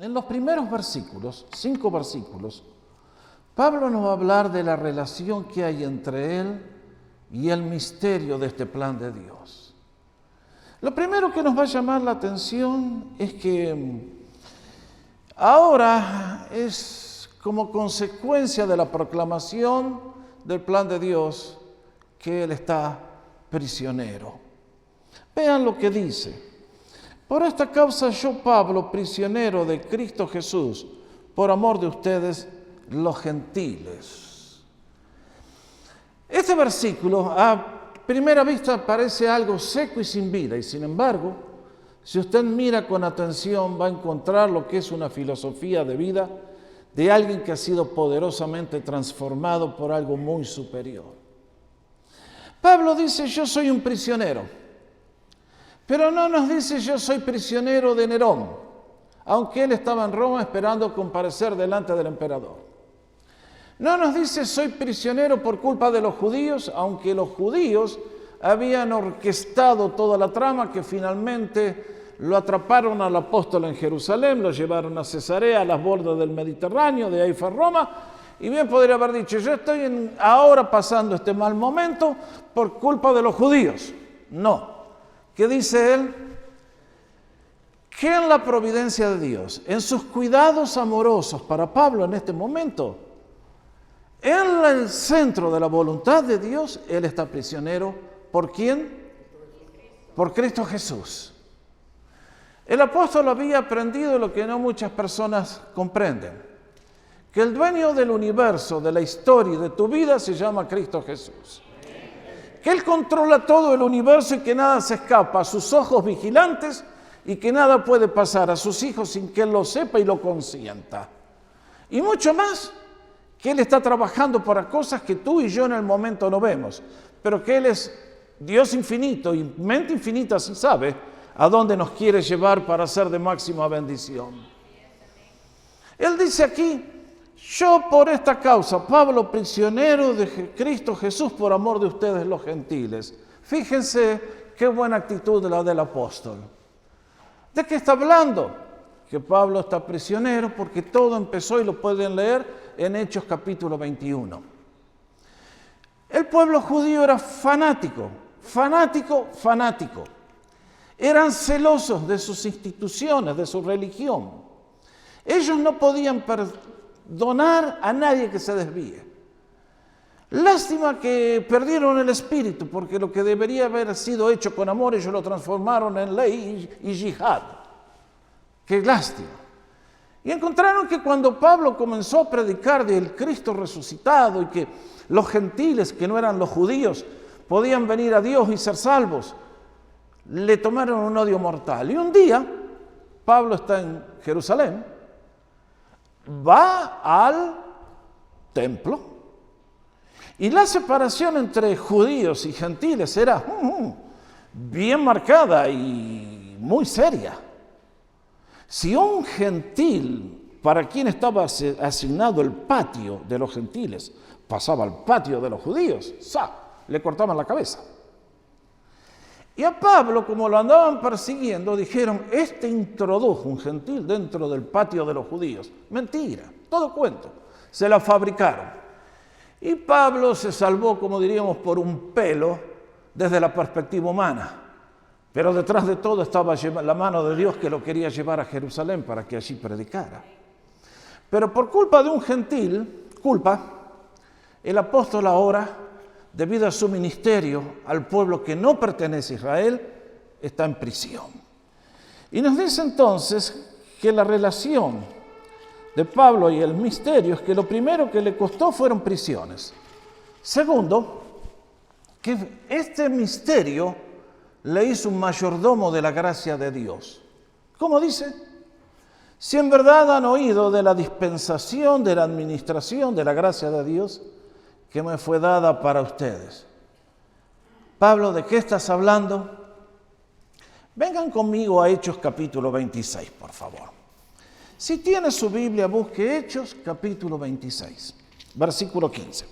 En los primeros versículos, 5 versículos, Pablo nos va a hablar de la relación que hay entre él y el misterio de este plan de Dios. Lo primero que nos va a llamar la atención es que ahora es como consecuencia de la proclamación del plan de Dios que él está prisionero. Vean lo que dice. Por esta causa yo, Pablo, prisionero de Cristo Jesús, por amor de ustedes, los gentiles. Este versículo a primera vista parece algo seco y sin vida, y sin embargo, si usted mira con atención, va a encontrar lo que es una filosofía de vida de alguien que ha sido poderosamente transformado por algo muy superior. Pablo dice, yo soy un prisionero. Pero no nos dice yo soy prisionero de Nerón, aunque él estaba en Roma esperando comparecer delante del emperador. No nos dice soy prisionero por culpa de los judíos, aunque los judíos habían orquestado toda la trama que finalmente lo atraparon al apóstol en Jerusalén, lo llevaron a Cesarea, a las bordas del Mediterráneo, de ahí fue a Roma, y bien podría haber dicho yo estoy ahora pasando este mal momento por culpa de los judíos. No. ¿Qué dice él? Que en la providencia de Dios, en sus cuidados amorosos para Pablo en este momento, en el centro de la voluntad de Dios, él está prisionero. ¿Por quién? Por Cristo Jesús. El apóstol había aprendido lo que no muchas personas comprenden, que el dueño del universo, de la historia y de tu vida se llama Cristo Jesús. Que Él controla todo el universo y que nada se escapa a sus ojos vigilantes y que nada puede pasar a sus hijos sin que Él lo sepa y lo consienta. Y mucho más, que Él está trabajando para cosas que tú y yo en el momento no vemos, pero que Él es Dios infinito y mente infinita, si sabe a dónde nos quiere llevar para ser de máxima bendición. Él dice aquí, yo por esta causa, Pablo, prisionero de Cristo Jesús, por amor de ustedes los gentiles. Fíjense qué buena actitud la del apóstol. ¿De qué está hablando? Que Pablo está prisionero porque todo empezó, y lo pueden leer en Hechos capítulo 21. El pueblo judío era fanático. Eran celosos de sus instituciones, de su religión. Ellos no podían perdonar a nadie que se desvíe. Lástima que perdieron el espíritu, porque lo que debería haber sido hecho con amor, ellos lo transformaron en ley y yihad. ¡Qué lástima! Y encontraron que cuando Pablo comenzó a predicar del Cristo resucitado y que los gentiles, que no eran los judíos, podían venir a Dios y ser salvos, le tomaron un odio mortal. Y un día, Pablo está en Jerusalén, va al templo, y la separación entre judíos y gentiles era bien marcada y muy seria. Si un gentil, para quien estaba asignado el patio de los gentiles, pasaba al patio de los judíos, le cortaban la cabeza. Y a Pablo, como lo andaban persiguiendo, dijeron, introdujo un gentil dentro del patio de los judíos. Mentira, todo cuento, se la fabricaron. Y Pablo se salvó, como diríamos, por un pelo desde la perspectiva humana. Pero detrás de todo estaba la mano de Dios que lo quería llevar a Jerusalén para que allí predicara. Pero por culpa de un gentil, el apóstol ahora, debido a su ministerio al pueblo que no pertenece a Israel, está en prisión. Y nos dice entonces que la relación de Pablo y el misterio es que lo primero que le costó fueron prisiones. Segundo, que este misterio le hizo un mayordomo de la gracia de Dios. ¿Cómo dice? Si en verdad han oído de la dispensación, de la administración, de la gracia de Dios, que me fue dada para ustedes. Pablo, ¿de qué estás hablando? Vengan conmigo a Hechos capítulo 26, por favor. Si tiene su Biblia, busque Hechos capítulo 26, versículo 15.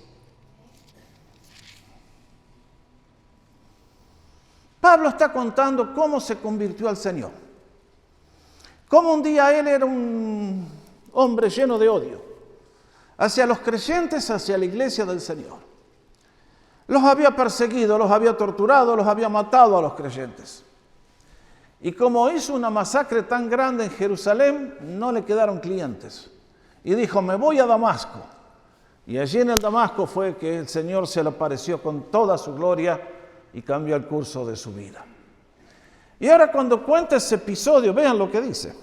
Pablo está contando cómo se convirtió al Señor. Como un día él era un hombre lleno de odio hacia los creyentes, hacia la iglesia del Señor. Los había perseguido, los había torturado, los había matado a los creyentes. Y como hizo una masacre tan grande en Jerusalén, no le quedaron clientes. Y dijo, me voy a Damasco. Y allí en el Damasco fue que el Señor se le apareció con toda su gloria y cambió el curso de su vida. Y ahora cuando cuenta ese episodio, vean lo que dice.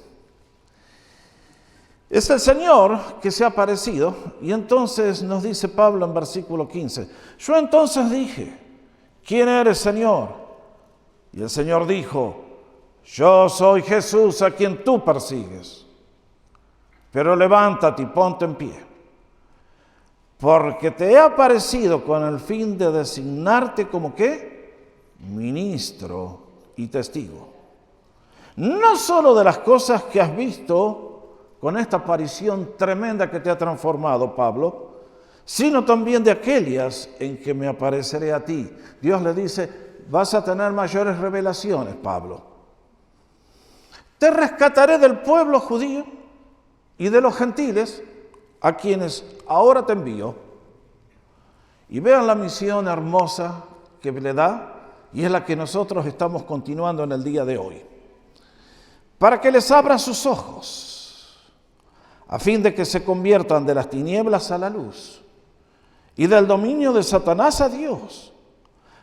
Es el Señor que se ha aparecido, y entonces nos dice Pablo en versículo 15, yo entonces dije, ¿quién eres, Señor? Y el Señor dijo, yo soy Jesús a quien tú persigues. Pero levántate y ponte en pie, porque te he aparecido con el fin de designarte como ¿qué? Ministro y testigo. No solo de las cosas que has visto con esta aparición tremenda que te ha transformado, Pablo, sino también de aquellas en que me apareceré a ti. Dios le dice, vas a tener mayores revelaciones, Pablo. Te rescataré del pueblo judío y de los gentiles, a quienes ahora te envío. Y vean la misión hermosa que le da, y es la que nosotros estamos continuando en el día de hoy. Para que les abra sus ojos, a fin de que se conviertan de las tinieblas a la luz, y del dominio de Satanás a Dios,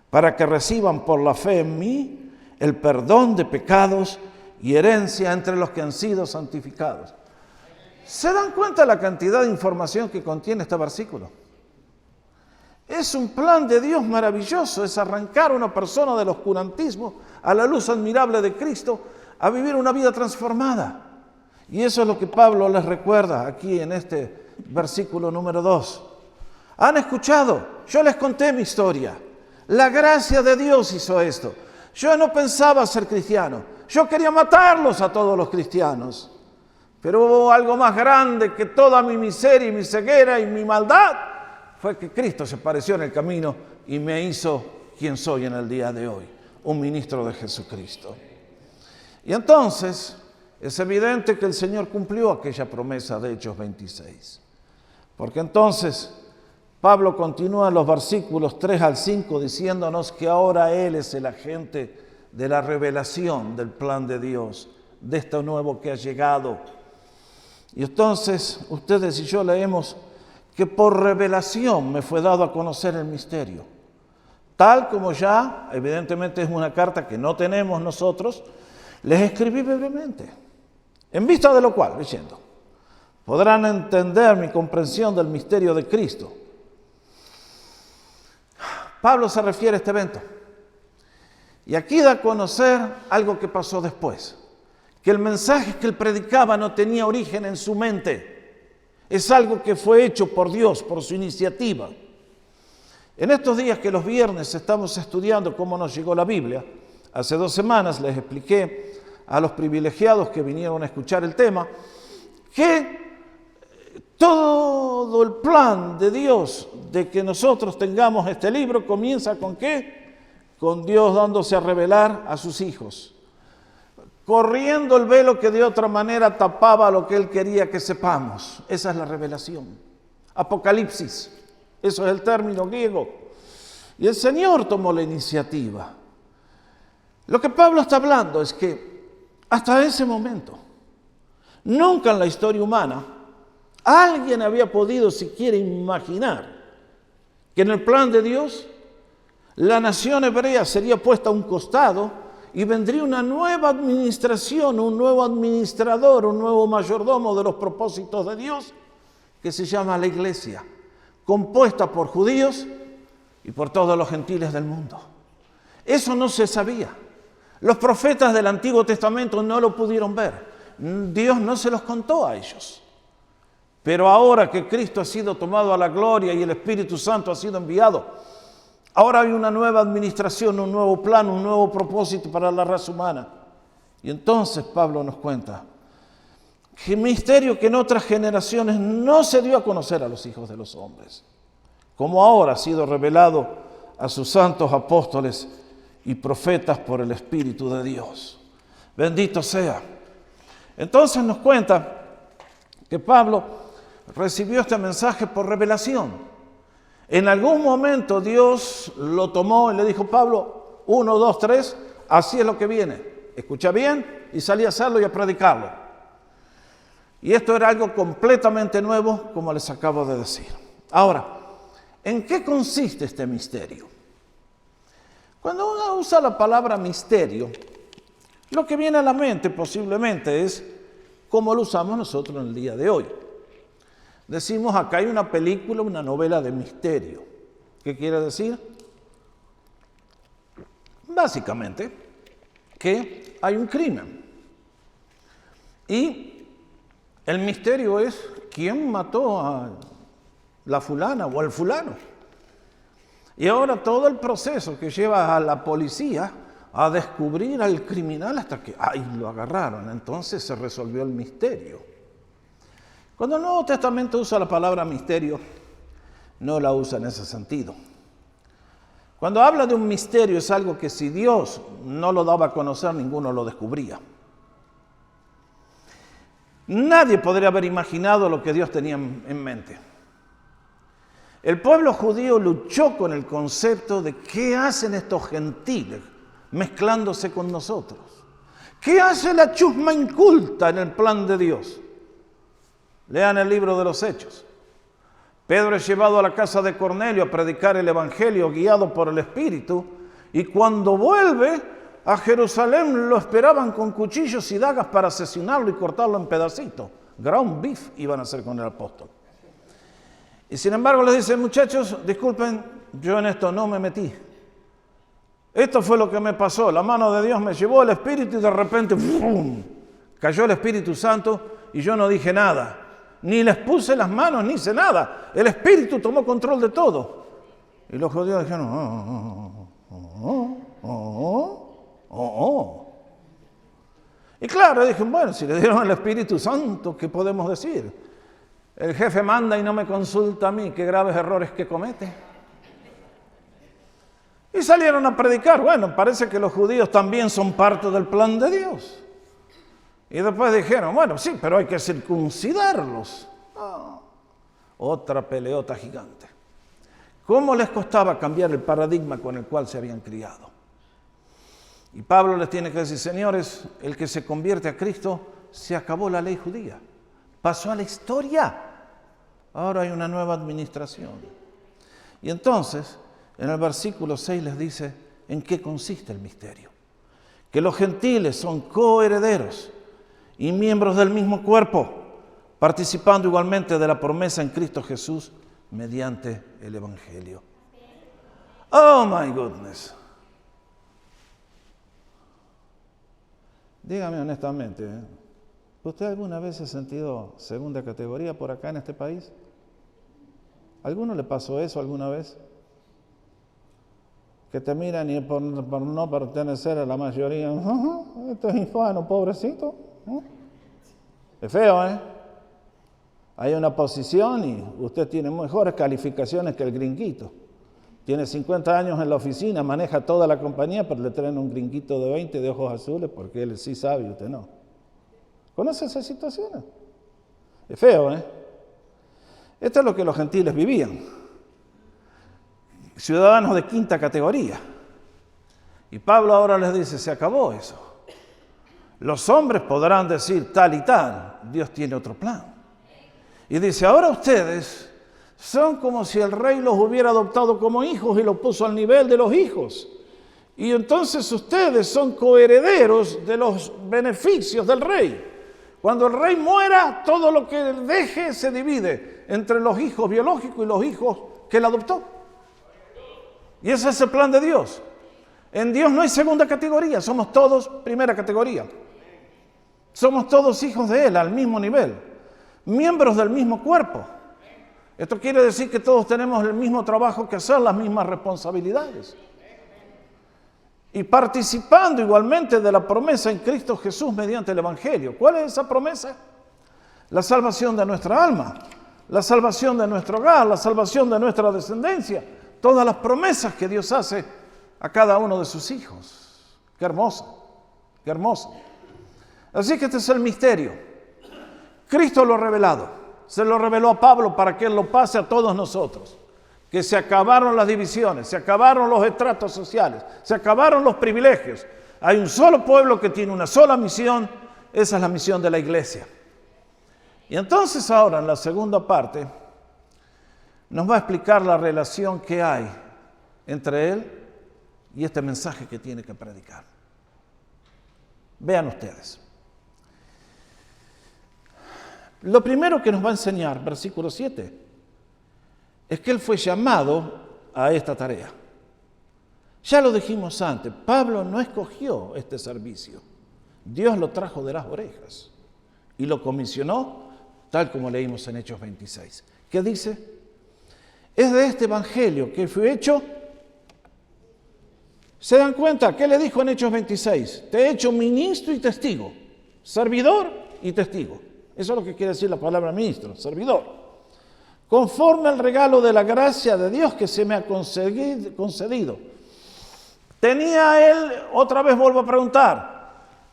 para que reciban por la fe en mí el perdón de pecados y herencia entre los que han sido santificados. ¿Se dan cuenta la cantidad de información que contiene este versículo? Es un plan de Dios maravilloso, es arrancar a una persona del oscurantismo a la luz admirable de Cristo, a vivir una vida transformada. Y eso es lo que Pablo les recuerda aquí en este versículo número 2. Han escuchado, yo les conté mi historia. La gracia de Dios hizo esto. Yo no pensaba ser cristiano, yo quería matarlos a todos los cristianos. Pero hubo algo más grande que toda mi miseria y mi ceguera y mi maldad. Fue que Cristo se apareció en el camino y me hizo quien soy en el día de hoy, un ministro de Jesucristo. Y entonces es evidente que el Señor cumplió aquella promesa de Hechos 26. Porque entonces Pablo continúa en los versículos 3 al 5 diciéndonos que ahora Él es el agente de la revelación del plan de Dios, de esto nuevo que ha llegado. Y entonces ustedes y yo leemos que por revelación me fue dado a conocer el misterio. Tal como ya, evidentemente es una carta que no tenemos nosotros, les escribí brevemente. En vista de lo cual, leyendo, podrán entender mi comprensión del misterio de Cristo. Pablo se refiere a este evento. Y aquí da a conocer algo que pasó después. Que el mensaje que él predicaba no tenía origen en su mente. Es algo que fue hecho por Dios, por su iniciativa. En estos días que los viernes estamos estudiando cómo nos llegó la Biblia, hace 2 semanas les expliqué a los privilegiados que vinieron a escuchar el tema, que todo el plan de Dios de que nosotros tengamos este libro comienza ¿con qué? Con Dios dándose a revelar a sus hijos, corriendo el velo que de otra manera tapaba lo que Él quería que sepamos. Esa es la revelación. Apocalipsis, eso es el término griego. Y el Señor tomó la iniciativa. Lo que Pablo está hablando es que hasta ese momento, nunca en la historia humana, alguien había podido siquiera imaginar que en el plan de Dios la nación hebrea sería puesta a un costado y vendría una nueva administración, un nuevo administrador, un nuevo mayordomo de los propósitos de Dios, que se llama la Iglesia, compuesta por judíos y por todos los gentiles del mundo. Eso no se sabía. Los profetas del Antiguo Testamento no lo pudieron ver. Dios no se los contó a ellos. Pero ahora que Cristo ha sido tomado a la gloria y el Espíritu Santo ha sido enviado, ahora hay una nueva administración, un nuevo plan, un nuevo propósito para la raza humana. Y entonces Pablo nos cuenta que misterio que en otras generaciones no se dio a conocer a los hijos de los hombres, como ahora ha sido revelado a sus santos apóstoles y profetas por el Espíritu de Dios. Bendito sea. Entonces nos cuenta que Pablo recibió este mensaje por revelación. En algún momento Dios lo tomó y le dijo: Pablo, 1, 2, 3, así es lo que viene. Escucha bien, y salí a hacerlo y a predicarlo. Y esto era algo completamente nuevo, como les acabo de decir. Ahora, ¿en qué consiste este misterio? Cuando uno usa la palabra misterio, lo que viene a la mente posiblemente es cómo lo usamos nosotros en el día de hoy. Decimos: acá hay una película, una novela de misterio. ¿Qué quiere decir? Básicamente, que hay un crimen. Y el misterio es quién mató a la fulana o al fulano. Y ahora todo el proceso que lleva a la policía a descubrir al criminal hasta que lo agarraron. Entonces se resolvió el misterio. Cuando el Nuevo Testamento usa la palabra misterio, no la usa en ese sentido. Cuando habla de un misterio es algo que si Dios no lo daba a conocer, ninguno lo descubría. Nadie podría haber imaginado lo que Dios tenía en mente. El pueblo judío luchó con el concepto de qué hacen estos gentiles mezclándose con nosotros. ¿Qué hace la chusma inculta en el plan de Dios? Lean el libro de los Hechos. Pedro es llevado a la casa de Cornelio a predicar el evangelio guiado por el Espíritu, y cuando vuelve a Jerusalén lo esperaban con cuchillos y dagas para asesinarlo y cortarlo en pedacitos. Ground beef iban a hacer con el apóstol. Y sin embargo les dice: muchachos, disculpen, yo en esto no me metí. Esto fue lo que me pasó. La mano de Dios me llevó el Espíritu y de repente ¡fum!, cayó el Espíritu Santo y yo no dije nada. Ni les puse las manos, ni hice nada. El Espíritu tomó control de todo. Y los judíos dijeron: Y claro, dije: bueno, si le dieron el Espíritu Santo, ¿qué podemos decir? El jefe manda y no me consulta a mí, qué graves errores que comete. Y salieron a predicar. Bueno, parece que los judíos también son parte del plan de Dios. Y después dijeron: bueno, sí, pero hay que circuncidarlos. Otra peleota gigante. ¿Cómo les costaba cambiar el paradigma con el cual se habían criado? Y Pablo les tiene que decir: señores, el que se convierte a Cristo, se acabó la ley judía. Pasó a la historia. Ahora hay una nueva administración. Y entonces, en el versículo 6 les dice en qué consiste el misterio. Que los gentiles son coherederos y miembros del mismo cuerpo, participando igualmente de la promesa en Cristo Jesús mediante el Evangelio. Oh my goodness. Dígame honestamente, ¿usted alguna vez se ha sentido segunda categoría por acá en este país? ¿Alguno le pasó eso alguna vez? Que te miran y por no pertenecer a la mayoría, este es hispano, pobrecito. Es feo, ¿eh? Hay una posición y usted tiene mejores calificaciones que el gringuito. Tiene 50 años en la oficina, maneja toda la compañía, pero le traen un gringuito de 20 de ojos azules porque él sí sabe y usted no. ¿Conoce esas situaciones? Es feo, ¿eh? Esto es lo que los gentiles vivían. Ciudadanos de quinta categoría. Y Pablo ahora les dice: se acabó eso. Los hombres podrán decir tal y tal, Dios tiene otro plan. Y dice: ahora ustedes son como si el rey los hubiera adoptado como hijos y los puso al nivel de los hijos. Y entonces ustedes son coherederos de los beneficios del rey. Cuando el rey muera, todo lo que deje se divide entre los hijos biológicos y los hijos que él adoptó. Y ese es el plan de Dios. En Dios no hay segunda categoría, somos todos primera categoría. Somos todos hijos de Él al mismo nivel, miembros del mismo cuerpo. Esto quiere decir que todos tenemos el mismo trabajo que hacer, las mismas responsabilidades. Y participando igualmente de la promesa en Cristo Jesús mediante el Evangelio. ¿Cuál es esa promesa? La salvación de nuestra alma, la salvación de nuestro hogar, la salvación de nuestra descendencia. Todas las promesas que Dios hace a cada uno de sus hijos. Qué hermoso, qué hermoso. Así que este es el misterio. Cristo lo ha revelado. Se lo reveló a Pablo para que él lo pase a todos nosotros. Que se acabaron las divisiones, se acabaron los estratos sociales, se acabaron los privilegios. Hay un solo pueblo que tiene una sola misión. Esa es la misión de la iglesia. Y entonces ahora, en la segunda parte, nos va a explicar la relación que hay entre él y este mensaje que tiene que predicar. Vean ustedes. Lo primero que nos va a enseñar, versículo 7, es que él fue llamado a esta tarea. Ya lo dijimos antes, Pablo no escogió este servicio. Dios lo trajo de las orejas y lo comisionó tal como leímos en Hechos 26. ¿Qué dice? Es de este evangelio que fue hecho. ¿Se dan cuenta? ¿Qué le dijo en Hechos 26? Te he hecho ministro y testigo, servidor y testigo. Eso es lo que quiere decir la palabra ministro, servidor. Conforme al regalo de la gracia de Dios que se me ha concedido. ¿Tenía él, otra vez vuelvo a preguntar,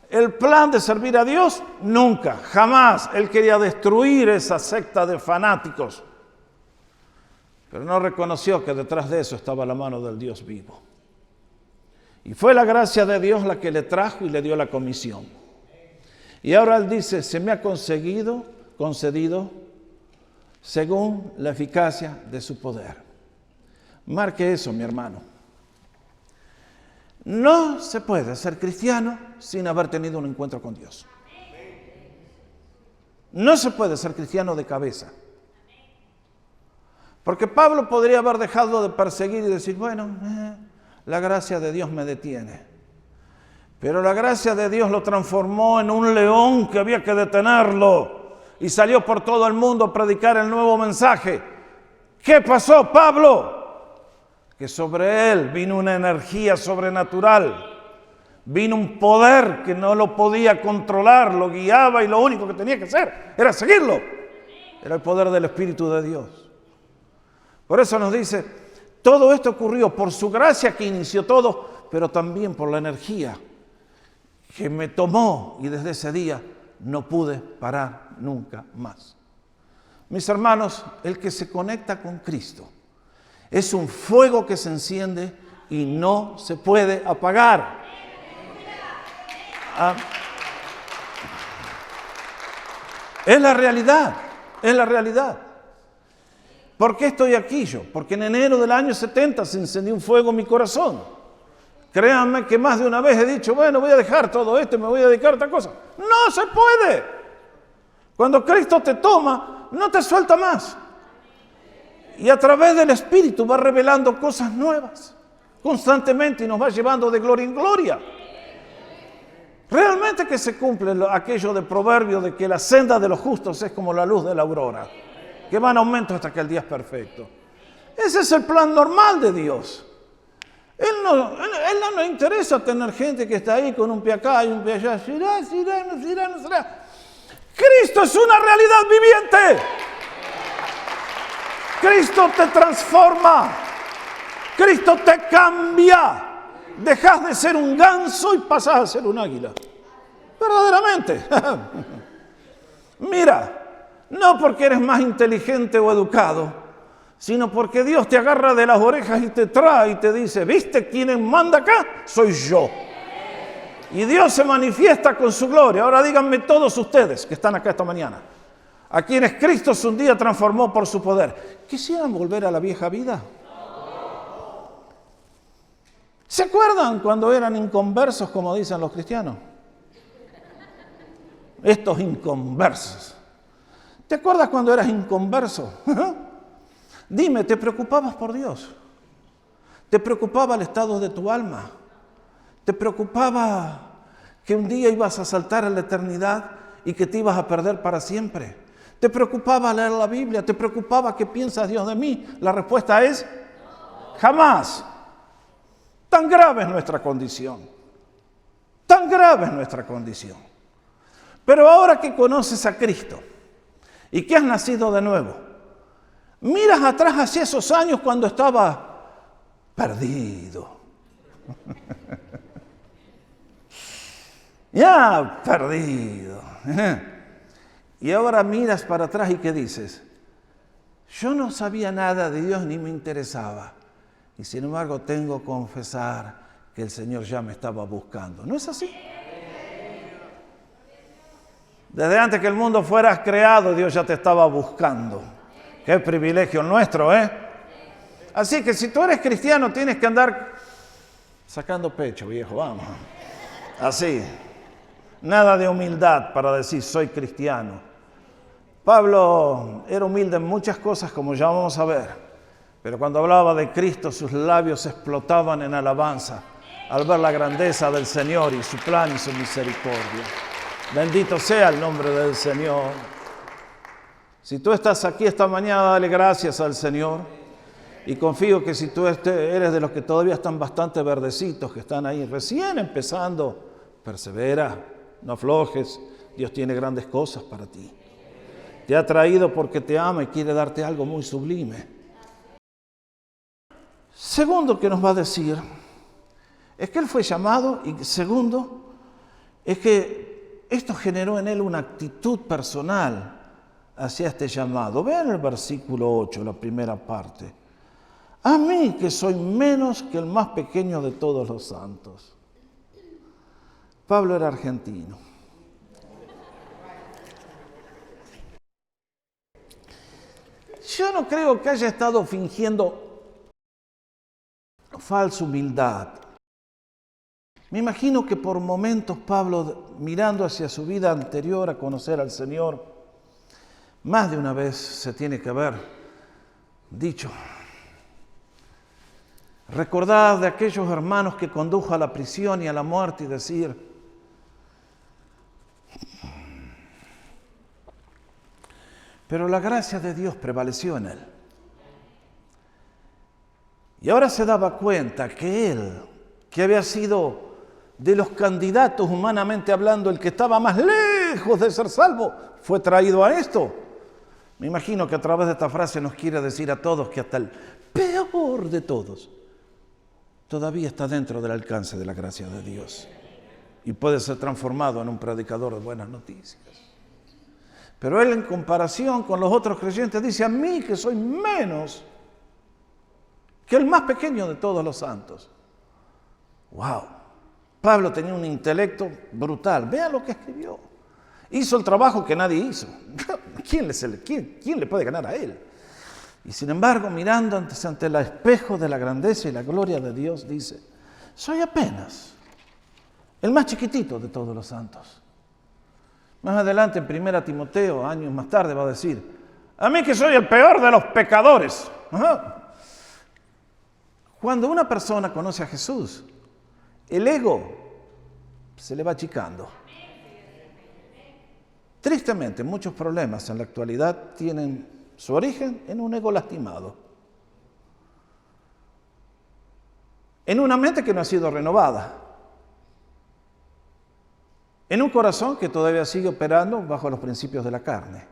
el plan de servir a Dios? Nunca, jamás. Él quería destruir esa secta de fanáticos. Pero no reconoció que detrás de eso estaba la mano del Dios vivo. Y fue la gracia de Dios la que le trajo y le dio la comisión. Y ahora él dice, se me ha concedido según la eficacia de su poder. Marque eso, mi hermano. No se puede ser cristiano sin haber tenido un encuentro con Dios. No se puede ser cristiano de cabeza. Porque Pablo podría haber dejado de perseguir y decir, bueno, la gracia de Dios me detiene. Pero la gracia de Dios lo transformó en un león que había que detenerlo. Y salió por todo el mundo a predicar el nuevo mensaje. ¿Qué pasó, Pablo? Que sobre él vino una energía sobrenatural. Vino un poder que no lo podía controlar, lo guiaba y lo único que tenía que hacer era seguirlo. Era el poder del Espíritu de Dios. Por eso nos dice, todo esto ocurrió por su gracia que inició todo, pero también por la energía que me tomó y desde ese día no pude parar nunca más. Mis hermanos, el que se conecta con Cristo es un fuego que se enciende y no se puede apagar. Es la realidad, es la realidad. ¿Por qué estoy aquí yo? Porque en enero del año 70 se encendió un fuego en mi corazón. Créanme que más de una vez he dicho, bueno, voy a dejar todo esto y me voy a dedicar a otra cosa. No se puede. Cuando Cristo te toma, no te suelta más. Y a través del Espíritu va revelando cosas nuevas constantemente y nos va llevando de gloria en gloria. Realmente que se cumple aquello de proverbio de que la senda de los justos es como la luz de la aurora, que va en aumento hasta que el día es perfecto. Ese es el plan normal de Dios. Él no le interesa tener gente que está ahí con un pie acá y un pie allá. ¿Será? Cristo es una realidad viviente. Cristo te transforma. Cristo te cambia. Dejas de ser un ganso y pasas a ser un águila. Verdaderamente. Mira, no porque eres más inteligente o educado, sino porque Dios te agarra de las orejas y te trae y te dice, ¿viste quién manda acá? Soy yo. Y Dios se manifiesta con su gloria. Ahora díganme todos ustedes que están acá esta mañana, a quienes Cristo un día transformó por su poder, ¿quisieran volver a la vieja vida? ¿Se acuerdan cuando eran inconversos, como dicen los cristianos? Estos inconversos. ¿Te acuerdas cuando eras inconverso? Dime, ¿te preocupabas por Dios? ¿Te preocupaba el estado de tu alma? ¿Te preocupaba que un día ibas a saltar a la eternidad y que te ibas a perder para siempre? ¿Te preocupaba leer la Biblia? ¿Te preocupaba qué piensa Dios de mí? La respuesta es jamás. Tan grave es nuestra condición. Tan grave es nuestra condición. Pero ahora que conoces a Cristo y que has nacido de nuevo, miras atrás hacia esos años cuando estaba perdido. Y Ya perdido. Y ahora miras para atrás y ¿qué dices? Yo no sabía nada de Dios ni me interesaba. Y sin embargo tengo que confesar que el Señor ya me estaba buscando. ¿No es así? Desde antes que el mundo fuera creado, Dios ya te estaba buscando. Qué privilegio nuestro, ¿eh? Así que si tú eres cristiano, tienes que andar sacando pecho, viejo, vamos. Así. Nada de humildad para decir soy cristiano. Pablo era humilde en muchas cosas, como ya vamos a ver. Pero cuando hablaba de Cristo, sus labios explotaban en alabanza al ver la grandeza del Señor y su plan y su misericordia. Bendito sea el nombre del Señor. Si tú estás aquí esta mañana, dale gracias al Señor. Y confío que si tú eres de los que todavía están bastante verdecitos, que están ahí recién empezando, persevera, no aflojes. Dios tiene grandes cosas para ti. Te ha traído porque te ama y quiere darte algo muy sublime. Segundo que nos va a decir es que él fue llamado, y segundo es que esto generó en él una actitud personal hacia este llamado. Vean el versículo 8, la primera parte. A mí, que soy menos que el más pequeño de todos los santos. Pablo era argentino. Yo no creo que haya estado fingiendo falsa humildad. Me imagino que por momentos Pablo, mirando hacia su vida anterior a conocer al Señor, más de una vez se tiene que haber dicho: recordad de aquellos hermanos que condujo a la prisión y a la muerte, y decir: pero la gracia de Dios prevaleció en él. Y ahora se daba cuenta que él, que había sido de los candidatos humanamente hablando, el que estaba más lejos de ser salvo, fue traído a esto. Me imagino que a través de esta frase nos quiere decir a todos que hasta el peor de todos todavía está dentro del alcance de la gracia de Dios y puede ser transformado en un predicador de buenas noticias. Pero él, en comparación con los otros creyentes, dice: a mí, que soy menos que el más pequeño de todos los santos. ¡Wow! Pablo tenía un intelecto brutal. Vea lo que escribió. Hizo el trabajo que nadie hizo. ¿Quién le puede ganar a él? Y sin embargo, mirando ante el espejo de la grandeza y la gloria de Dios, dice: soy apenas el más chiquitito de todos los santos. Más adelante, en 1 Timoteo, años más tarde, va a decir: a mí, que soy el peor de los pecadores. Ajá. Cuando una persona conoce a Jesús, el ego se le va achicando. Tristemente, muchos problemas en la actualidad tienen su origen en un ego lastimado, en una mente que no ha sido renovada, en un corazón que todavía sigue operando bajo los principios de la carne.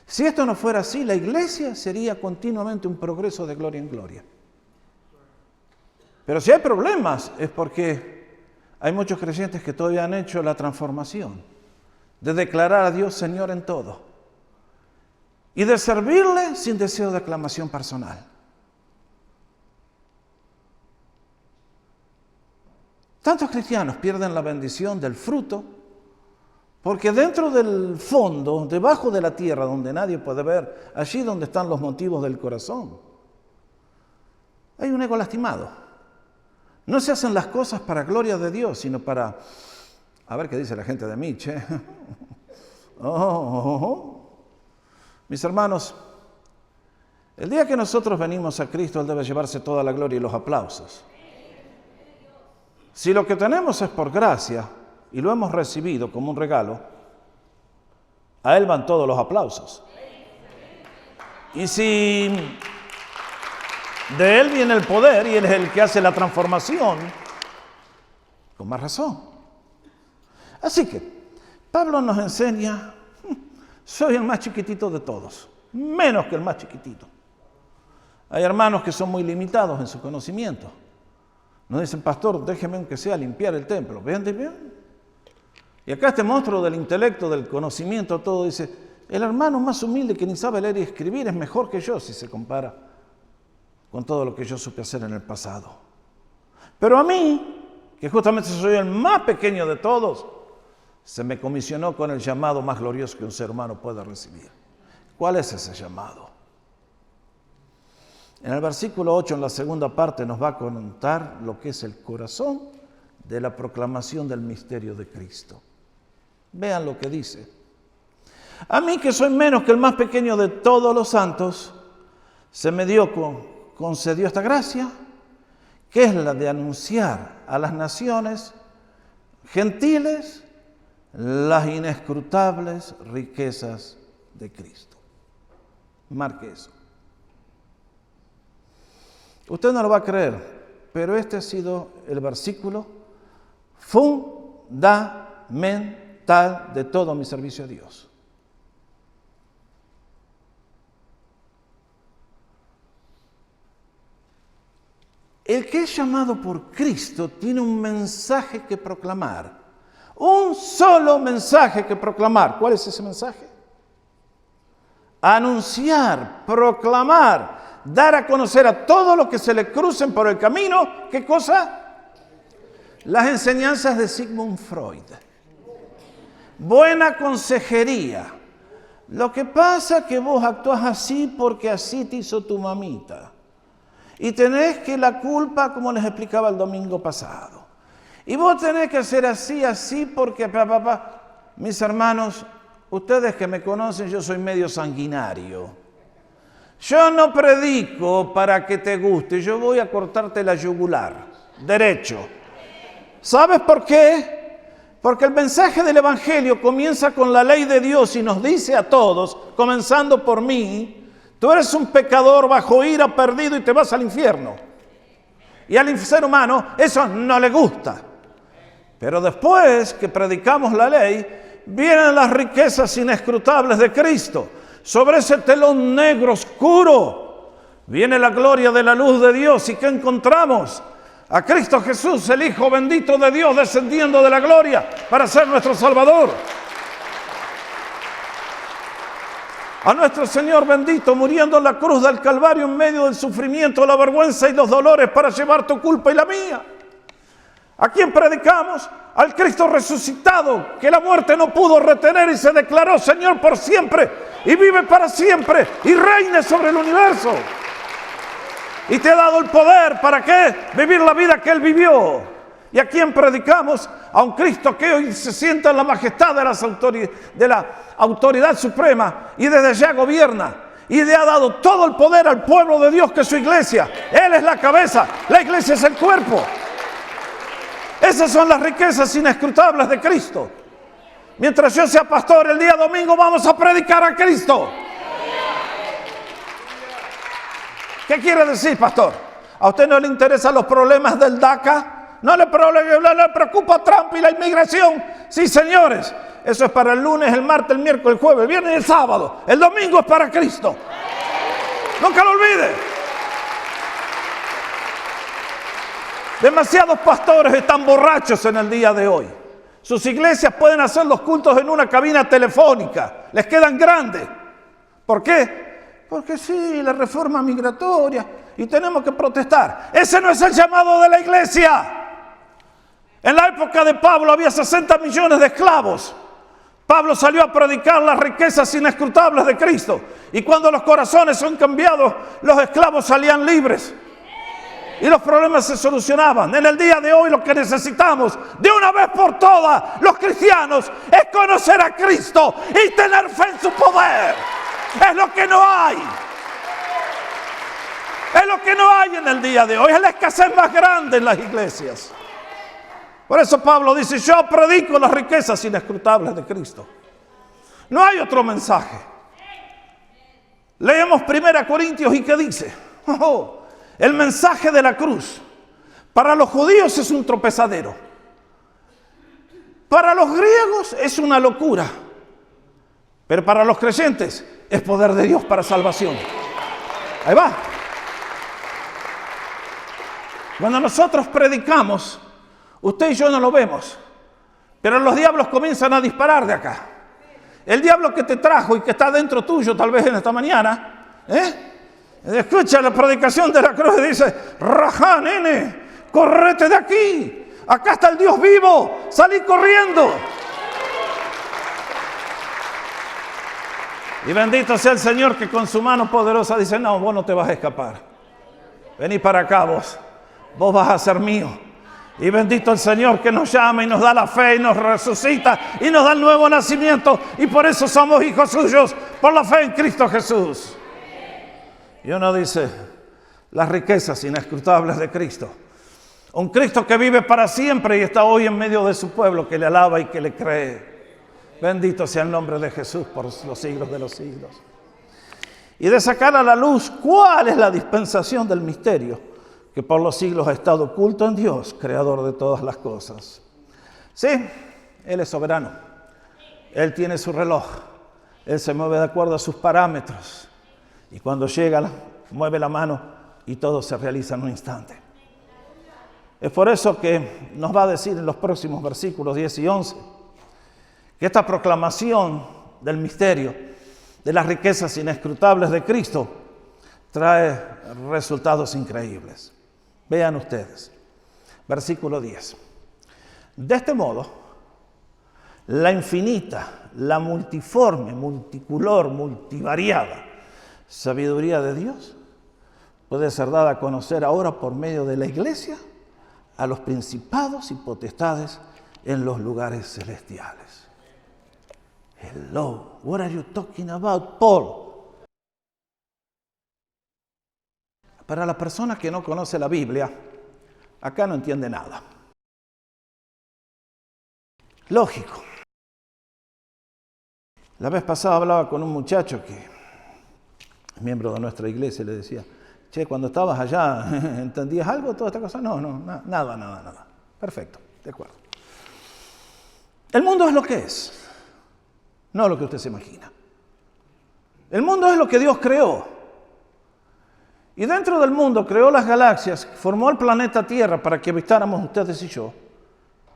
Si esto no fuera así, la iglesia sería continuamente un progreso de gloria en gloria. Pero si hay problemas, es porque hay muchos creyentes que todavía han hecho la transformación de declarar a Dios Señor en todo y de servirle sin deseo de aclamación personal. Tantos cristianos pierden la bendición del fruto porque dentro del fondo, debajo de la tierra, donde nadie puede ver, allí donde están los motivos del corazón, hay un ego lastimado. No se hacen las cosas para gloria de Dios, sino para, a ver qué dice la gente de mí, che. Mis hermanos, el día que nosotros venimos a Cristo, Él debe llevarse toda la gloria y los aplausos. Si lo que tenemos es por gracia y lo hemos recibido como un regalo, a Él van todos los aplausos. Y si de Él viene el poder y Él es el que hace la transformación, con más razón. Así que Pablo nos enseña: soy el más chiquitito de todos, menos que el más chiquitito. Hay hermanos que son muy limitados en su conocimiento. Nos dicen, pastor, déjeme aunque sea limpiar el templo. Vean, bien. Y acá este monstruo del intelecto, del conocimiento, todo dice, el hermano más humilde que ni sabe leer y escribir es mejor que yo si se compara con todo lo que yo supe hacer en el pasado. Pero a mí, que justamente soy el más pequeño de todos, se me comisionó con el llamado más glorioso que un ser humano puede recibir. ¿Cuál es ese llamado? En el versículo 8, en la segunda parte, nos va a contar lo que es el corazón de la proclamación del misterio de Cristo. Vean lo que dice. A mí, que soy menos que el más pequeño de todos los santos, se me concedió esta gracia, que es la de anunciar a las naciones gentiles las inescrutables riquezas de Cristo. Marque eso. Usted no lo va a creer, pero este ha sido el versículo fundamental de todo mi servicio a Dios. El que es llamado por Cristo tiene un mensaje que proclamar. Un solo mensaje que proclamar. ¿Cuál es ese mensaje? Anunciar, proclamar, dar a conocer a todos los que se le crucen por el camino. ¿Qué cosa? Las enseñanzas de Sigmund Freud. Buena consejería. Lo que pasa es que vos actuás así porque así te hizo tu mamita. Y tenés que la culpa, como les explicaba el domingo pasado. Y vos tenés que hacer así, porque, mis hermanos, ustedes que me conocen, yo soy medio sanguinario. Yo no predico para que te guste, yo voy a cortarte la yugular, derecho. ¿Sabes por qué? Porque el mensaje del Evangelio comienza con la ley de Dios y nos dice a todos, comenzando por mí, tú eres un pecador bajo ira, perdido y te vas al infierno. Y al ser humano eso no le gusta. Pero después que predicamos la ley, vienen las riquezas inescrutables de Cristo. Sobre ese telón negro oscuro viene la gloria de la luz de Dios. ¿Y qué encontramos? A Cristo Jesús, el Hijo bendito de Dios, descendiendo de la gloria para ser nuestro Salvador. A nuestro Señor bendito muriendo en la cruz del Calvario en medio del sufrimiento, la vergüenza y los dolores para llevar tu culpa y la mía. ¿A quién predicamos? Al Cristo resucitado, que la muerte no pudo retener y se declaró Señor por siempre y vive para siempre y reine sobre el universo. Y te ha dado el poder, ¿para qué? Vivir la vida que Él vivió. ¿Y a quién predicamos? A un Cristo que hoy se sienta en la majestad de la autoridad suprema y desde allá gobierna. Y le ha dado todo el poder al pueblo de Dios que es su iglesia. Él es la cabeza, la iglesia es el cuerpo. Esas son las riquezas inescrutables de Cristo. Mientras yo sea pastor, el día domingo vamos a predicar a Cristo. ¿Qué quiere decir, pastor? ¿A usted no le interesan los problemas del DACA? ¿No le preocupa Trump y la inmigración? Sí, señores. Eso es para el lunes, el martes, el miércoles, el jueves, el viernes y el sábado. El domingo es para Cristo. Nunca lo olvide. Demasiados pastores están borrachos en el día de hoy. Sus iglesias pueden hacer los cultos en una cabina telefónica. Les quedan grandes. ¿Por qué? Porque sí, la reforma migratoria. Y tenemos que protestar. Ese no es el llamado de la iglesia. En la época de Pablo había 60 millones de esclavos. Pablo salió a predicar las riquezas inescrutables de Cristo. Y cuando los corazones son cambiados, los esclavos salían libres. Y los problemas se solucionaban. En el día de hoy lo que necesitamos, de una vez por todas, los cristianos, es conocer a Cristo y tener fe en su poder. Es lo que no hay. Es lo que no hay en el día de hoy. Es la escasez más grande en las iglesias. Por eso Pablo dice, yo predico las riquezas inescrutables de Cristo. No hay otro mensaje. Leemos 1 Corintios y ¿qué dice? El mensaje de la cruz para los judíos es un tropezadero. Para los griegos es una locura. Pero para los creyentes es poder de Dios para salvación. Ahí va. Cuando nosotros predicamos, usted y yo no lo vemos, pero los diablos comienzan a disparar de acá. El diablo que te trajo y que está dentro tuyo tal vez en esta mañana, escucha la predicación de la cruz y dice: rajá, nene, correte de aquí, acá está el Dios vivo, salí corriendo. Y bendito sea el Señor que con su mano poderosa dice: no, vos no te vas a escapar, vení para acá vos vas a ser mío. Y bendito el Señor que nos llama y nos da la fe y nos resucita y nos da el nuevo nacimiento, y por eso somos hijos suyos, por la fe en Cristo Jesús. Y uno dice: las riquezas inescrutables de Cristo. Un Cristo que vive para siempre y está hoy en medio de su pueblo, que le alaba y que le cree. Bendito sea el nombre de Jesús por los siglos de los siglos. Y de sacar a la luz cuál es la dispensación del misterio que por los siglos ha estado oculto en Dios, creador de todas las cosas. Sí, Él es soberano. Él tiene su reloj. Él se mueve de acuerdo a sus parámetros. Y cuando llega, mueve la mano y todo se realiza en un instante. Es por eso que nos va a decir en los próximos versículos 10 y 11 que esta proclamación del misterio de las riquezas inescrutables de Cristo trae resultados increíbles. Vean ustedes, versículo 10. De este modo, la infinita, la multiforme, multicolor, multivariada sabiduría de Dios puede ser dada a conocer ahora por medio de la iglesia a los principados y potestades en los lugares celestiales. Hello, what are you talking about, Paul? Para la persona que no conoce la Biblia, acá no entiende nada. Lógico. La vez pasada hablaba con un muchacho que es miembro de nuestra iglesia y le decía: che, cuando estabas allá, ¿entendías algo de toda esta cosa? No, nada. Perfecto, de acuerdo. El mundo es lo que es, no lo que usted se imagina. El mundo es lo que Dios creó. Y dentro del mundo creó las galaxias, formó el planeta Tierra para que habitáramos ustedes y yo.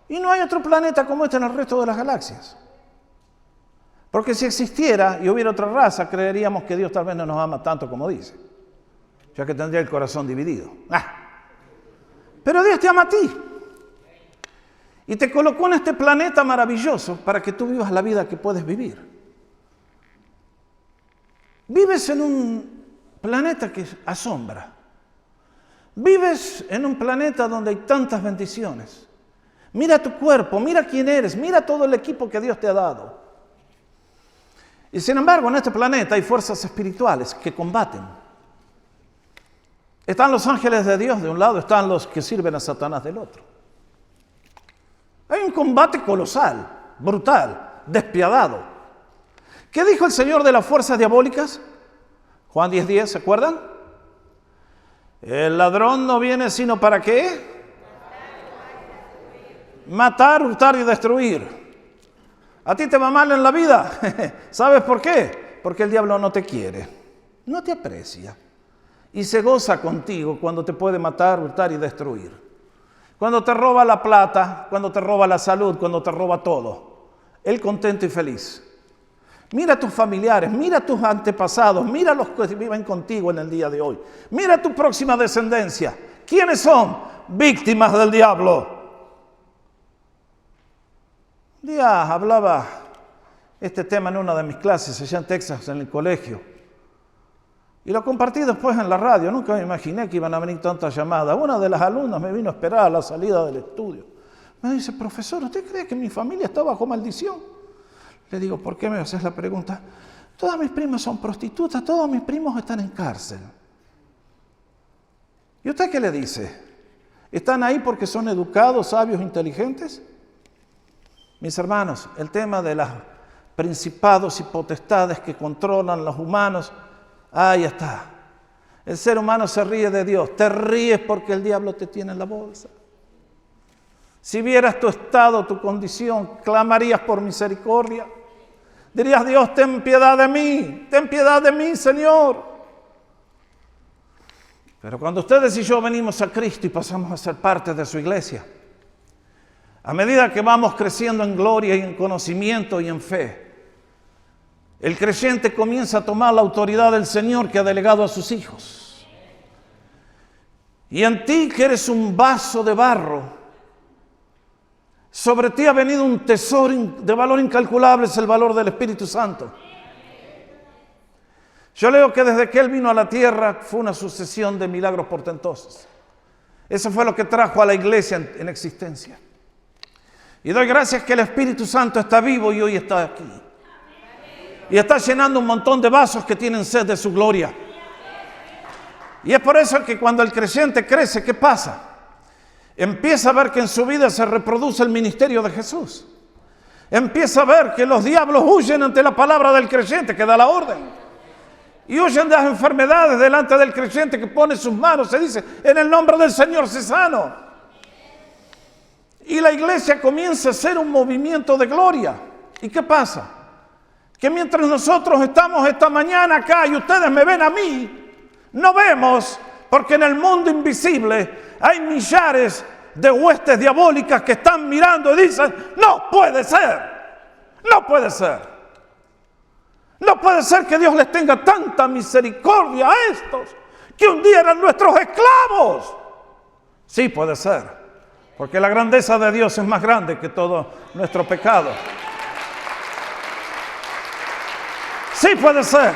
Y no hay otro planeta como este en el resto de las galaxias. Porque si existiera y hubiera otra raza, creeríamos que Dios tal vez no nos ama tanto como dice, ya que tendría el corazón dividido. Pero Dios te ama a ti. Y te colocó en este planeta maravilloso para que tú vivas la vida que puedes vivir. Vives en un planeta que asombra. Vives en un planeta donde hay tantas bendiciones. Mira tu cuerpo, mira quién eres, mira todo el equipo que Dios te ha dado. Y sin embargo, en este planeta hay fuerzas espirituales que combaten. Están los ángeles de Dios de un lado, están los que sirven a Satanás del otro. Hay un combate colosal, brutal, despiadado. ¿Qué dijo el Señor de las fuerzas diabólicas? Juan 10:10, ¿se acuerdan? El ladrón no viene sino para ¿qué? Matar, hurtar y destruir. ¿A ti te va mal en la vida? ¿Sabes por qué? Porque el diablo no te quiere, no te aprecia. Y se goza contigo cuando te puede matar, hurtar y destruir. Cuando te roba la plata, cuando te roba la salud, cuando te roba todo. Él contento y feliz. Mira a tus familiares, mira a tus antepasados, mira a los que viven contigo en el día de hoy. Mira a tu próxima descendencia. ¿Quiénes son? Víctimas del diablo. Un día hablaba este tema en una de mis clases allá en Texas, en el colegio. Y lo compartí después en la radio. Nunca me imaginé que iban a venir tantas llamadas. Una de las alumnas me vino a esperar a la salida del estudio. Me dice: profesor, ¿usted cree que mi familia está bajo maldición? Le digo: ¿por qué me haces la pregunta? Todas mis primas son prostitutas, todos mis primos están en cárcel. ¿Y usted qué le dice? ¿Están ahí porque son educados, sabios, inteligentes? Mis hermanos, el tema de los principados y potestades que controlan los humanos, ahí está. El ser humano se ríe de Dios. Te ríes porque el diablo te tiene en la bolsa. Si vieras tu estado, tu condición, clamarías por misericordia. Dirías: Dios, ten piedad de mí, Señor. Pero cuando ustedes y yo venimos a Cristo y pasamos a ser parte de su iglesia, a medida que vamos creciendo en gloria y en conocimiento y en fe, el creyente comienza a tomar la autoridad del Señor que ha delegado a sus hijos. Y en ti, que eres un vaso de barro, sobre ti ha venido un tesoro de valor incalculable, es el valor del Espíritu Santo. Yo leo que desde que Él vino a la tierra fue una sucesión de milagros portentosos. Eso fue lo que trajo a la iglesia en existencia. Y doy gracias que el Espíritu Santo está vivo y hoy está aquí. Y está llenando un montón de vasos que tienen sed de su gloria. Y es por eso que cuando el creyente crece, ¿qué pasa? Empieza a ver que en su vida se reproduce el ministerio de Jesús. Empieza a ver que los diablos huyen ante la palabra del creyente que da la orden. Y huyen de las enfermedades delante del creyente que pone sus manos, se dice, en el nombre del Señor sé sano. Y la iglesia comienza a ser un movimiento de gloria. ¿Y qué pasa? Que mientras nosotros estamos esta mañana acá y ustedes me ven a mí, no vemos, porque en el mundo invisible hay millares de huestes diabólicas que están mirando y dicen, no puede ser, no puede ser. No puede ser que Dios les tenga tanta misericordia a estos, que un día eran nuestros esclavos. Sí puede ser, porque la grandeza de Dios es más grande que todo nuestro pecado. Sí puede ser,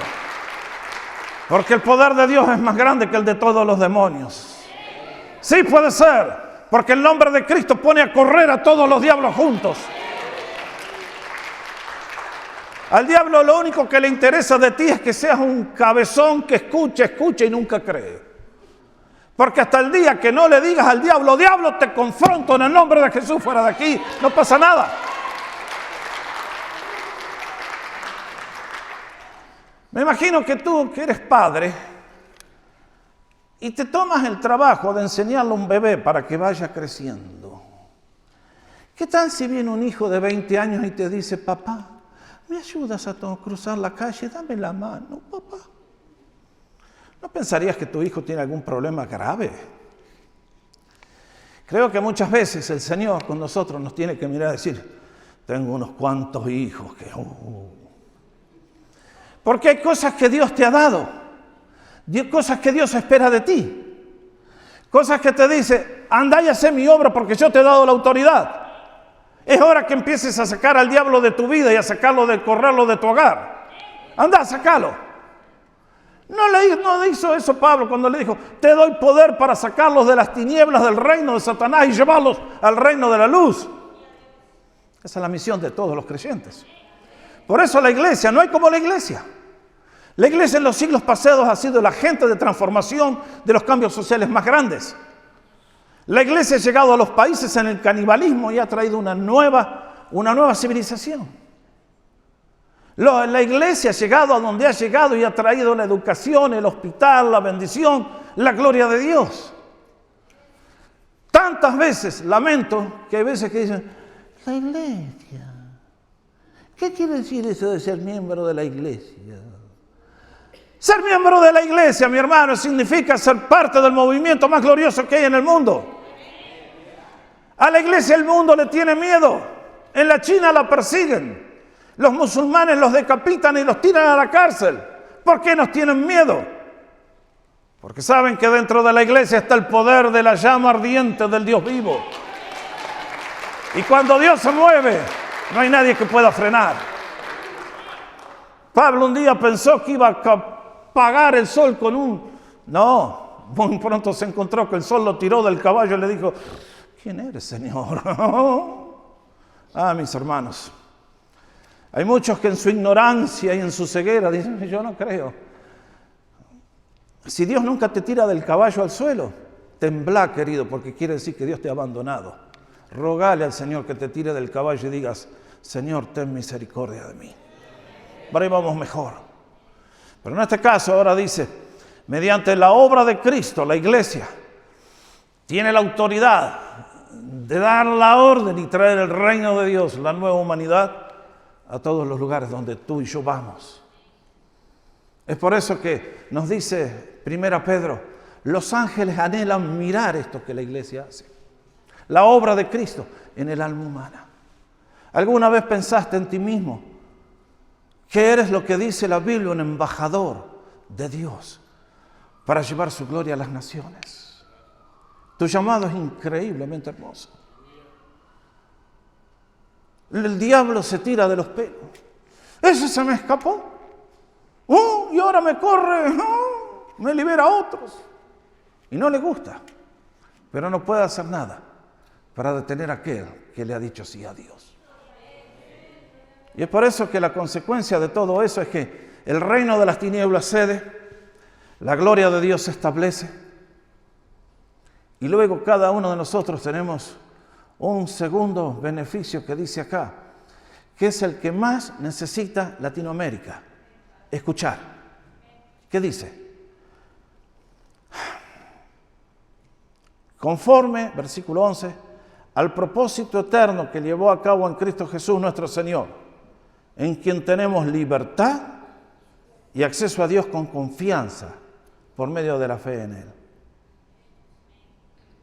porque el poder de Dios es más grande que el de todos los demonios. Sí puede ser, porque el nombre de Cristo pone a correr a todos los diablos juntos. Al diablo lo único que le interesa de ti es que seas un cabezón que escucha y nunca cree. Porque hasta el día que no le digas al diablo, diablo, te confronto en el nombre de Jesús, fuera de aquí, no pasa nada. Me imagino que tú, que eres padre, y te tomas el trabajo de enseñarle a un bebé para que vaya creciendo. ¿Qué tal si viene un hijo de 20 años y te dice, papá, ¿me ayudas a cruzar la calle? Dame la mano, papá. ¿No pensarías que tu hijo tiene algún problema grave? Creo que muchas veces el Señor con nosotros nos tiene que mirar y decir, tengo unos cuantos hijos que... Porque hay cosas que Dios te ha dado, cosas que Dios espera de ti, cosas que te dice, anda y haz mi obra porque yo te he dado la autoridad. Es hora que empieces a sacar al diablo de tu vida y a correrlo de tu hogar. Anda, sácalo. No hizo eso Pablo cuando le dijo, te doy poder para sacarlos de las tinieblas del reino de Satanás y llevarlos al reino de la luz. Esa es la misión de todos los creyentes. Por eso la iglesia, no hay como la iglesia. La iglesia en los siglos pasados ha sido el agente de transformación de los cambios sociales más grandes. La iglesia ha llegado a los países en el canibalismo y ha traído una nueva civilización. La iglesia ha llegado a donde ha llegado y ha traído la educación, el hospital, la bendición, la gloria de Dios. Tantas veces lamento que hay veces que dicen, la iglesia. ¿Qué quiere decir eso de ser miembro de la iglesia? Ser miembro de la iglesia, mi hermano, significa ser parte del movimiento más glorioso que hay en el mundo. A la iglesia el mundo le tiene miedo. En la China la persiguen. Los musulmanes los decapitan y los tiran a la cárcel. ¿Por qué nos tienen miedo? Porque saben que dentro de la iglesia está el poder de la llama ardiente del Dios vivo. Y cuando Dios se mueve, no hay nadie que pueda frenar. Pablo un día pensó que iba a apagar el sol con un... No, muy pronto se encontró que el sol lo tiró del caballo y le dijo, ¿quién eres, Señor? Mis hermanos, hay muchos que en su ignorancia y en su ceguera dicen, yo no creo. Si Dios nunca te tira del caballo al suelo, temblá, querido, porque quiere decir que Dios te ha abandonado. Rogale al Señor que te tire del caballo y digas, Señor, ten misericordia de mí. Por ahí vamos mejor. Pero en este caso ahora dice, mediante la obra de Cristo, la iglesia tiene la autoridad de dar la orden y traer el reino de Dios, la nueva humanidad, a todos los lugares donde tú y yo vamos. Es por eso que nos dice 1 Pedro, Los ángeles anhelan mirar esto que la iglesia hace. La obra de Cristo en el alma humana. ¿Alguna vez pensaste en ti mismo que eres lo que dice la Biblia, un embajador de Dios para llevar su gloria a las naciones? Tu llamado es increíblemente hermoso. El diablo se tira de los pelos. Ese se me escapó. Y ahora me corre. Me libera a otros. Y no le gusta. Pero no puede hacer nada para detener a aquel que le ha dicho sí a Dios. Y es por eso que la consecuencia de todo eso es que el reino de las tinieblas cede, la gloria de Dios se establece, y luego cada uno de nosotros tenemos un segundo beneficio que dice acá, que es el que más necesita Latinoamérica: escuchar. ¿Qué dice? Conforme, versículo 11, al propósito eterno que llevó a cabo en Cristo Jesús nuestro Señor, en quien tenemos libertad y acceso a Dios con confianza por medio de la fe en Él.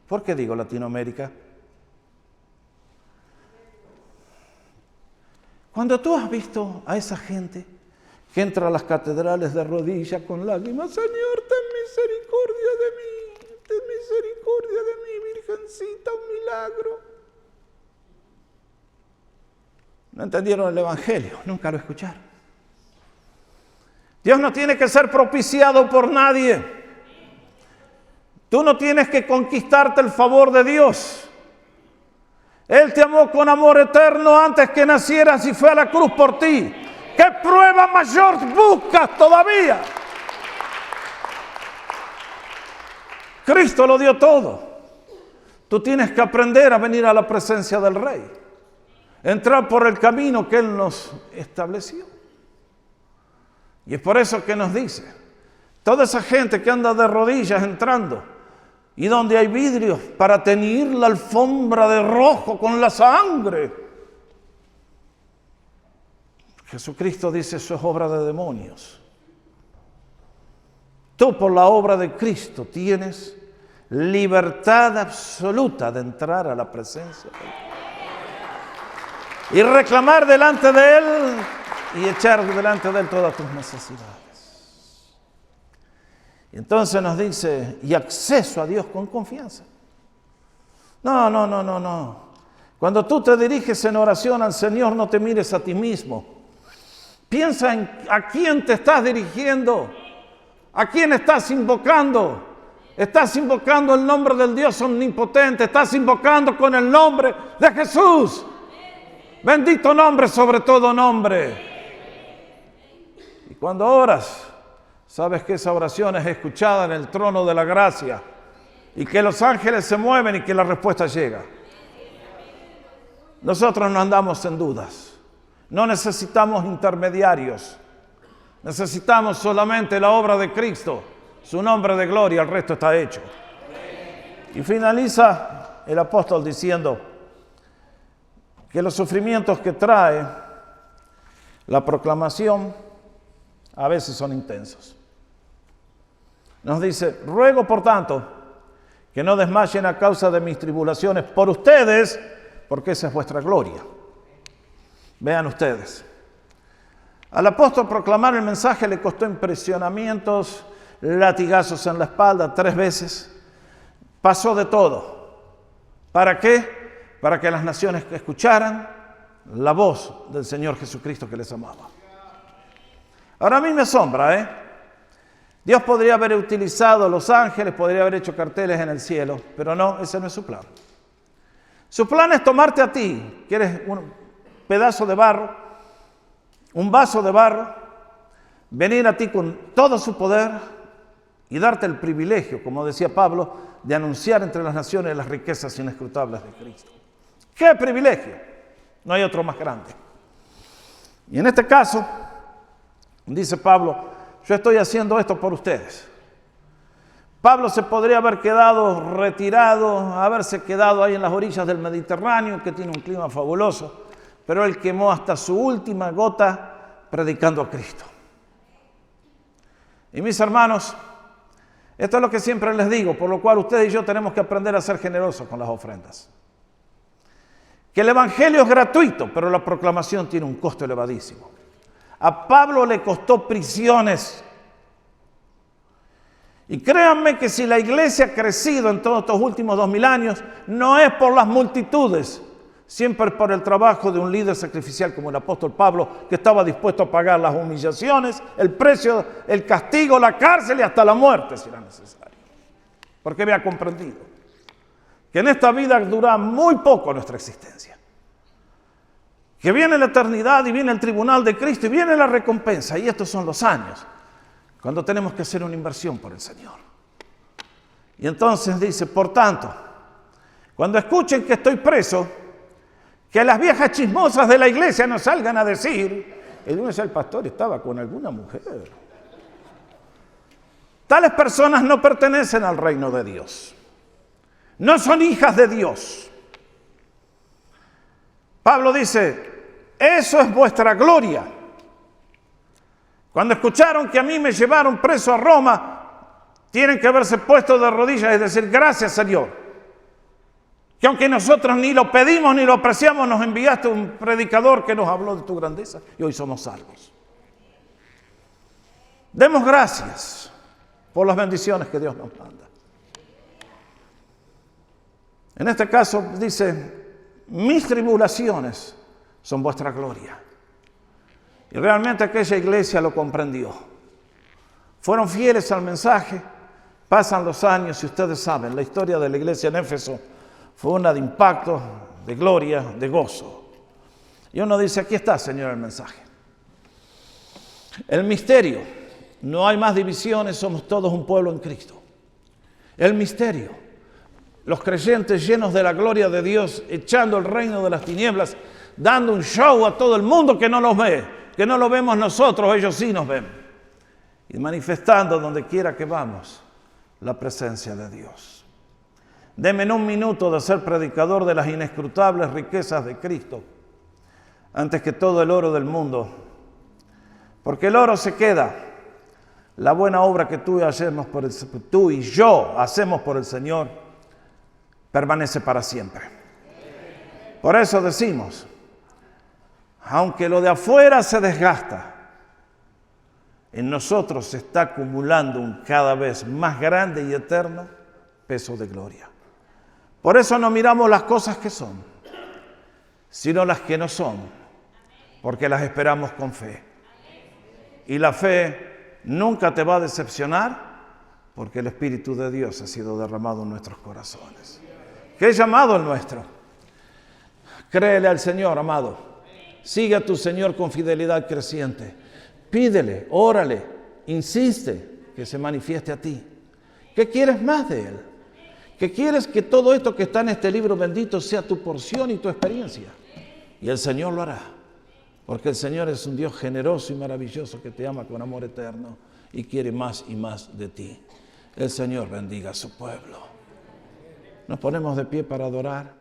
¿Por qué digo Latinoamérica? Cuando tú has visto a esa gente que entra a las catedrales de rodillas con lágrimas: Señor, ten misericordia de mí, ten misericordia de mí, Virgencita, un milagro. No entendieron el Evangelio, nunca lo escucharon. Dios no tiene que ser propiciado por nadie. Tú no tienes que conquistarte el favor de Dios. Él te amó con amor eterno antes que nacieras y fue a la cruz por ti. ¿Qué prueba mayor buscas todavía? Cristo lo dio todo. Tú tienes que aprender a venir a la presencia del Rey. Entrar por el camino que Él nos estableció. Y es por eso que nos dice, toda esa gente que anda de rodillas entrando, y donde hay vidrios para teñir la alfombra de rojo con la sangre, Jesucristo dice: eso es obra de demonios. Tú, por la obra de Cristo, tienes libertad absoluta de entrar a la presencia de Él y reclamar delante de Él y echar delante de Él todas tus necesidades. Y entonces nos dice: y acceso a Dios con confianza. No. Cuando tú te diriges en oración al Señor, no te mires a ti mismo. Piensa en a quién te estás dirigiendo, a quién estás invocando. Estás invocando el nombre del Dios omnipotente, estás invocando con el nombre de Jesús. Bendito nombre sobre todo nombre. Y cuando oras, sabes que esa oración es escuchada en el trono de la gracia y que los ángeles se mueven y que la respuesta llega. Nosotros no andamos en dudas. No necesitamos intermediarios. Necesitamos solamente la obra de Cristo, su nombre de gloria, el resto está hecho. Y finaliza el apóstol diciendo que los sufrimientos que trae la proclamación a veces son intensos. Nos dice: ruego por tanto que no desmayen a causa de mis tribulaciones por ustedes, porque esa es vuestra gloria. Vean ustedes, al apóstol proclamar el mensaje le costó impresionamientos, latigazos en la espalda 3 veces, pasó de todo. ¿Para qué? Para que las naciones escucharan la voz del Señor Jesucristo que les amaba. Ahora a mí me asombra, Dios podría haber utilizado los ángeles, podría haber hecho carteles en el cielo, pero no, ese no es su plan. Su plan es tomarte a ti, que eres un pedazo de barro, un vaso de barro, venir a ti con todo su poder y darte el privilegio, como decía Pablo, de anunciar entre las naciones las riquezas inescrutables de Cristo. ¡Qué privilegio! No hay otro más grande. Y en este caso, dice Pablo: yo estoy haciendo esto por ustedes. Pablo se podría haber quedado retirado, haberse quedado ahí en las orillas del Mediterráneo, que tiene un clima fabuloso, pero él quemó hasta su última gota predicando a Cristo. Y mis hermanos, Esto es lo que siempre les digo, por lo cual ustedes y yo tenemos que aprender a ser generosos con las ofrendas. Que el evangelio es gratuito, pero la proclamación tiene un costo elevadísimo. A Pablo le costó prisiones. Y créanme que si la iglesia ha crecido en todos estos últimos 2000 años, no es por las multitudes, siempre por el trabajo de un líder sacrificial como el apóstol Pablo, que estaba dispuesto a pagar las humillaciones, el precio, el castigo, la cárcel y hasta la muerte si era necesario. Porque había comprendido que en esta vida dura muy poco nuestra existencia. Que viene la eternidad y viene el tribunal de Cristo y viene la recompensa. Y estos son los años cuando tenemos que hacer una inversión por el Señor. Y entonces dice, por tanto, cuando escuchen que estoy preso, que las viejas chismosas de la iglesia nos salgan a decir, el pastor estaba con alguna mujer. Tales personas no pertenecen al reino de Dios. No son hijas de Dios. Pablo dice, eso es vuestra gloria. Cuando escucharon que a mí me llevaron preso a Roma, tienen que haberse puesto de rodillas y decir, gracias Señor, que aunque nosotros ni lo pedimos ni lo apreciamos, nos enviaste un predicador que nos habló de tu grandeza y hoy somos salvos. Demos gracias por las bendiciones que Dios nos manda. En este caso dice, mis tribulaciones son vuestra gloria. Y realmente aquella iglesia lo comprendió. Fueron fieles al mensaje, pasan los años y ustedes saben, la historia de la iglesia en Éfeso fue una de impacto, de gloria, de gozo. Y uno dice, aquí está, Señor, el mensaje. El misterio, no hay más divisiones, somos todos un pueblo en Cristo. El misterio, los creyentes llenos de la gloria de Dios, echando el reino de las tinieblas, dando un show a todo el mundo que no los ve, que no lo vemos nosotros, ellos sí nos ven. Y manifestando donde quiera que vamos la presencia de Dios. Deme en un minuto de ser predicador de las inescrutables riquezas de Cristo, antes que todo el oro del mundo. Porque el oro se queda. La buena obra que tú y yo hacemos por el Señor permanece para siempre. Por eso decimos, aunque lo de afuera se desgasta, en nosotros se está acumulando un cada vez más grande y eterno peso de gloria. Por eso no miramos las cosas que son, sino las que no son, porque las esperamos con fe. Y la fe nunca te va a decepcionar, porque el Espíritu de Dios ha sido derramado en nuestros corazones. ¿Qué llamado el nuestro? Créele al Señor, amado. Sigue a tu Señor con fidelidad creciente. Pídele, órale, insiste que se manifieste a ti. ¿Qué quieres más de Él? ¿Qué quieres que todo esto que está en este libro bendito sea tu porción y tu experiencia? Y el Señor lo hará. Porque el Señor es un Dios generoso y maravilloso que te ama con amor eterno y quiere más y más de ti. El Señor bendiga a su pueblo. Nos ponemos de pie para adorar.